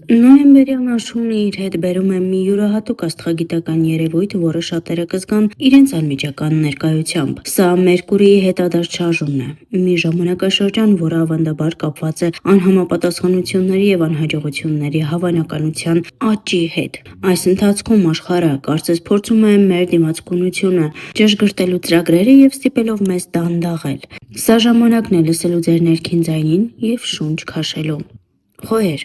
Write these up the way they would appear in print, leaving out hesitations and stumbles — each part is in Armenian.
Նոյեմբերյան աշունը իր հետ բերում է մի յուրահատուկ աստղագիտական երևույթ, որը շատերը կզգան իրենց անմիջական ներկայությամբ։ Սա Մերկուրիի հետադարձ շարժումն է, մի ժամանակաշրջան, որը ավանդաբար կապված է անհամապատասխանությունների եւ անհաջողությունների հավանականության աճի հետ։ Այս ընթացքում աշխարհը կարծես փորձում է մեր դիմացկունությունը ճշգրտելու ծրագրերը եւ ստիպելով մեզ դանդաղել։ Սա ժամանակն է լսելու ձեր ներքին ձայնին եւ շունչ քաշելու։ Խոհեր,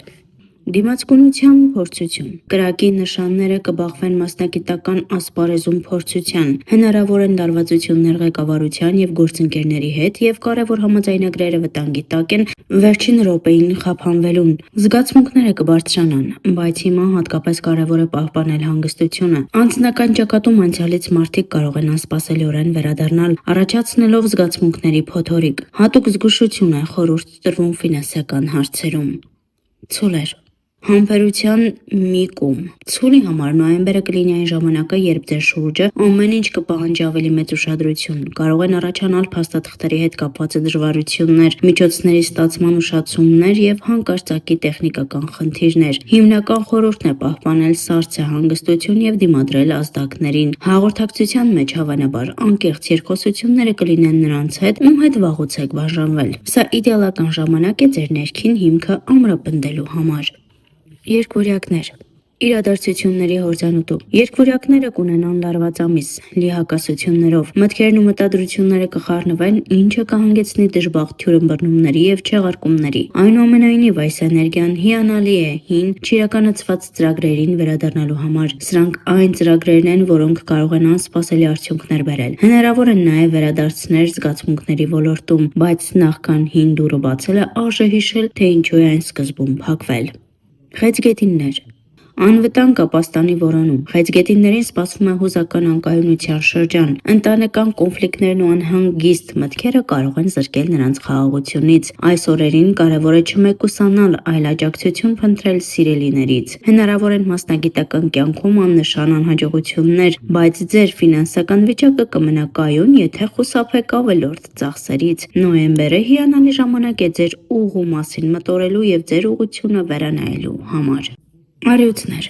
դիմացկունության փորձություն։ Կրակի նշանները կբախվեն մասնագիտական ասպարեզում փորձության, հնարավոր են լարվածություններ ղեկավարության եւ գործընկերների հետ եւ կարեւոր համաձայնագրերը վտանգի տակ են վերջին րոպեին խափանվելուն։ Զգացմունքները կբարձրանան, բայց հիմա հատկապես կարեւոր է պահպանել հանգստությունը։ Անձնական ճակատում անցյալից մարդիկ կարող են անսպասելիորեն վերադառնալ, առաջացնելով զգացմունքների փոթորիկ։ Հատուկ զգուշություն է խորհուրդ տրվում ֆինանսական հարցերում։ Ցուլեր, համբերության մի կում։ Ցուլի համար նոյեմբերը կլինի այն ժամանակը, երբ ձեր շուրջը ամեն ինչ կպահանջի ավելի մեծ ուշադրություն։ Կարող են առաջանալ փաստաթղթերի հետ կապված դժվարություններ, միջոցների ստացման ուշացումներ եւ հանկարծակի տեխնիկական խնդիրներ։ Հիմնական խորհուրդն է պահպանել սառցե հանգստություն եւ դիմադրել ազդակներին։ Հաղորդակցության մեջ հավանաբար անկեղծ երկխոսությունները կլինեն նրանց հետ, ում հետ վաղուց եք բաժանվել։ Սա իդեալական ժամանակ է ձեր ներքին հիմքը ամրապնդելու համար։ Երկվորյակներ, իրադարձությունների հորձանուտու։ Երկվորյակները կունենան լարված ամիս, լիահակասություններով, մտքերն ու մտադրությունները կխառնվեն, ինչը կհանգեցնի դժբախտ թյուրըմբռնումների եւ չեղարկումների։ Այնուամենայնիվ, այս էներգիան հիանալի է հին, չիրականացված ծրագրերին վերադառնալու համար։ Սրանք այն ծրագրերն են, որոնք կարող են անսպասելի արդյունքներ բերել։ Հնարավոր են նաեւ վերադարձներ զգացմունքների ոլորտում, բայց նախքան հին դուռը բացելը արժե հիշել, թե ինչու է այն սկզբում փակվել։ Խեցգետիններ, անվտանգ ապաստանի որոնում։ Խեցգետիններին սպասվում է հուզական անկայունության շրջան։ Ընտանեկան կոնֆլիկտներն ու անհանգիստ մտքերը կարող են զրկել նրանց խաղաղությունից։ Այս օրերին կարևոր է չմեկուսանալ, այլ աջակցություն փնտրել սիրելիներից։ Հնարավոր են մասնագիտական կյանքում աննշան անհաջողություններ, բայց ձեր ֆինանսական վիճակը կմնա կայուն, եթե խուսափեք ավելորդ ծախսերից։ Նոյեմբերը հիանալի ժամանակ է ձեր ուղու մասին մտորելու եւ ձեր ուղղությունը վերանայելու համար։ Արյուծներ,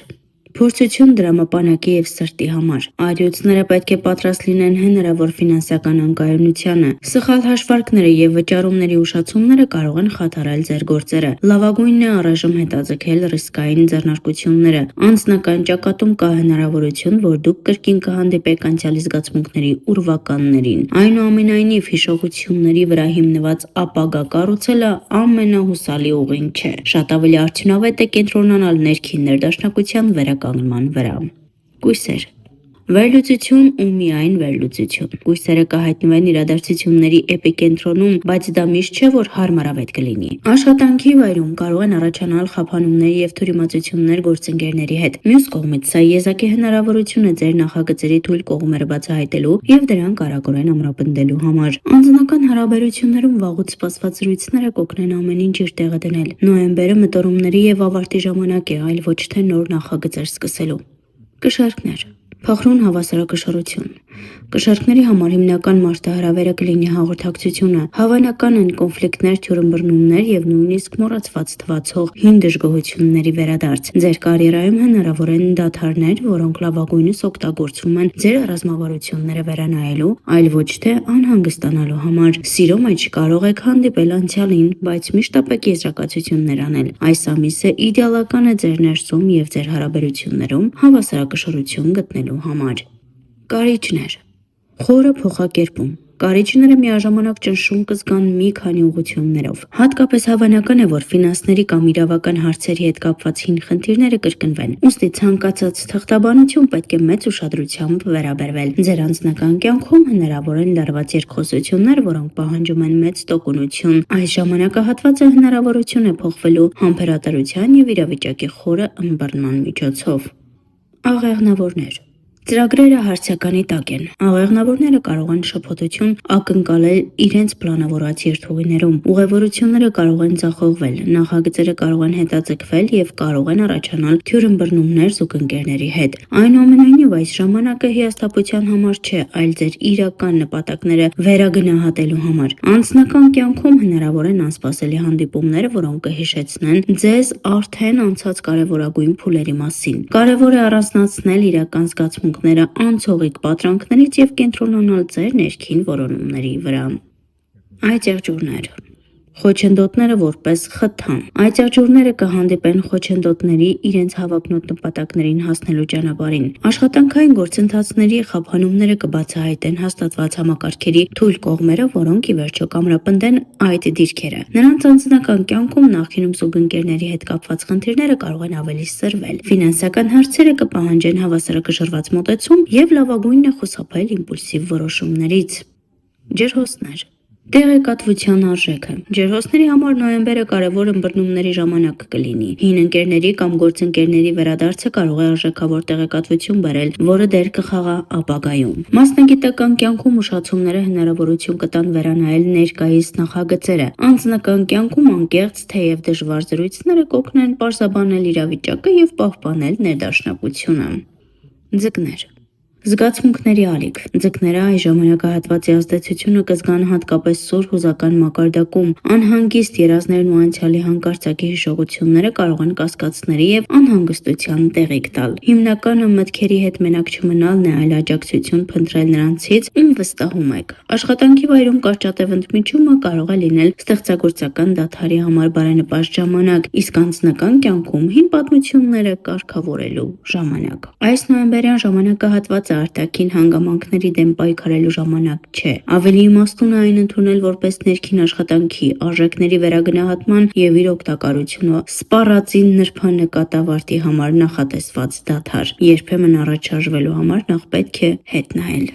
փորձություն դրամապանակի եւ սրտի համար։ Արյուծները պետք է պատրաստ լինեն հնարավոր ֆինանսական անկայունությանը։ Սխալ հաշվարկները եւ վճարումների ուշացումները կարող են խաթարել ձեր գործերը։ Լավագույնն է առայժմ հետաձգել ռիսկային ձեռնարկությունները։ Անձնական ճակատում կա հնարավորություն, որ դուք կրկին կհանդիպեք անցյալի զգացմունքների ուրվականներին։ Այնուամենայնիվ, հիշողությունների վրա հիմնված ապագա կառուցելը ամենահուսալի ուղին չէ։ Շատ ավելի արդյունավետ է կենտրոնանալ ներքին ներդաշնակության վերականգնման վրա։ Կույսեր, վերլուծություն ու միայն վերլուծություն։ Կույսերը կհայտնվեն իրադարձությունների էպիկենտրոնում, բայց դա միշտ չէ, որ հարմարավետ կլինի։ Աշխատանքի վայրում կարող են առաջանալ խափանումներ եւ թյուրիմացություններ գործընկերների հետ։ Մյուս կողմից, սա եզակի հնարավորություն է ձեր նախագծերի թույլ կողմերը բացահայտելու եւ դրանք արագորեն ամրապնդելու համար։ Անձնական հարաբերություններում վաղուց սպասված զրույցները կօգնեն ամեն ինչ իր տեղը դնել։ Նոյեմբերը մտորումների եւ ավարտի ժամանակ է, այլ ոչ թե նոր նախագծեր սկսելու։ Կշարքներ, փխրուն հավասարակշռություն։ Կշարքների համար հիմնական մարտահրավերը կլինի հաղորդակցությունը։ Հավանական են կոնֆլիկտներ, թյուրըմբռնումներ եւ նույնիսկ մոռացված թվացող հին դժգոհությունների վերադարձ։ Ձեր կարիերայում հնարավոր են դադարներ, որոնք լավագույնս օգտագործվում են ձեր ռազմավարությունները վերանայելու, այլ ոչ թե անհանգստանալու համար։ Սիրո մեջ կարող եք հանդիպել անցյալին, բայց միշտ ապեք եզրակացություններ անել։ Այս ամիսը իդեալական է ձեր ներսում եւ ձեր հարաբերություններում հավասարակշռություն գտնելու համար։ Կարիճներ, խորը փոխակերպում։ Կարիճները միաժամանակ ճնշում կզգան մի քանի ուղղություններով։ Հատկապես հավանական է, որ ֆինանսների կամ իրավական հարցերի հետ կապված հին խնդիրները կրկնվեն։ Ուստի ցանկացած թղթաբանություն պետք է մեծ ուշադրությամբ վերաբերվել։ Ձեր անձնական կյանքում հնարավոր են լարված երկխոսություններ, որոնք պահանջում են մեծ տոկունություն։ Այս ժամանակահատվածը հնարավորություն է փոխվելու համբերատարության եւ իրավիճակի խորը ըմբռնման միջոցով։ Աղեղնավորներ, Ծրագրերը հարցականի տակ են։ Աղեղնավորները կարող են շփոթություն ակնկալել իրենց պլանավորած երթուղիներում։ Ուղևորությունները կարող են ձախողվել, նախագծերը կարող են հետաձգվել եւ կարող են առաջանալ թյուրըմբռնումներ զուգընկերների հետ։ Այնուամենայնիվ, այս ժամանակը հիասթափության համար չէ, այլ ձեր իրական նպատակները վերագնահատելու համար։ Անձնական կյանքում հնարավոր են անսպասելի հանդիպումներ, որոնք կհիշեցնեն ձեզ արդեն անցած կարևորագույն փուլերի մասին։ Կարևոր է առանձնացնել իրական զգացմունքները անցողիկ պատրանքներից եւ կենտրոնանալ ձեր ներքին որոնումների վրա։ Այծեղջյուրներ Խոչընդոտները որպես խթան։ Այծեղջյուրները կհանդիպեն խոչընդոտների իրենց հավակնոտ նպատակներին հասնելու ճանապարհին։ Աշխատանքային գործընթացների խափանումները կբացահայտեն հաստատված համակարգերի թույլ կողմերը, որոնք ի վերջո կամրապնդեն այդ դիրքերը։ Նրանց անձնական կյանքում նախկինում զուգընկերների հետ կապված խնդիրները կարող են ավելի սրվել։ Ֆինանսական հարցերը կպահանջեն հավասարակշռված մոտեցում եւ լավագույնն է խուսափել իմպուլսիվ որոշումներից։ Ջրհոսներ Տեղեկատվության արժեքը Ջրհոսների համար նոյեմբերը կարևոր ըմբռնումների ժամանակ կլինի։ Հին ընկերների կամ գործընկերների վերադարձը կարող է արժեքավոր տեղեկատվություն բերել, որը դեր կխաղա ապագայում։ Մասնագիտական կյանքում ուշացումները հնարավորություն կտան վերանայել ներկայիս նախագծերը։ Անձնական կյանքում անկեղծ, թեև դժվար զրույցները կօգնեն պարզաբանել իրավիճակը եւ պահպանել ներդաշնակությունը։ Ձկներ Զգացմունքների ալիք Ձկները այս ժամանակահատվածի ազդեցությունը կզգան հատկապես սուր հուզական մակարդակում։ Անհանգիստ երազներն ու անցյալի հանկարծակի հիշողությունները կարող են կասկածների եւ անհանգստության տեղիք տալ։ Հիմնականը մտքերի հետ մենակ չմնալն է, այլ աջակցություն փնտրել նրանցից, ում վստահում եք։ Աշխատանքի վայրում կարճատև ընդմիջումը կարող է լինել ստեղծագործական դադարի համար բարենպաստ ժամանակ, իսկ անձնական կյանքում հին պատմությունները կարգավորելու ժամանակ։ Այս նոյեմբերյան ժամանակահատվածը արտաքին հանգամանքների դեմ պայքարելու ժամանակ չէ։ Ավելի իմաստուն է այն ընդունել որպես ներքին աշխատանքի, արժեքների վերագնահատման եւ իր օգտակարությունը սպառածին նրբանկատավարտի համար նախատեսված դադար։ Երբեմն առաջ շարժվելու համար նախ պետք է հետ նայել։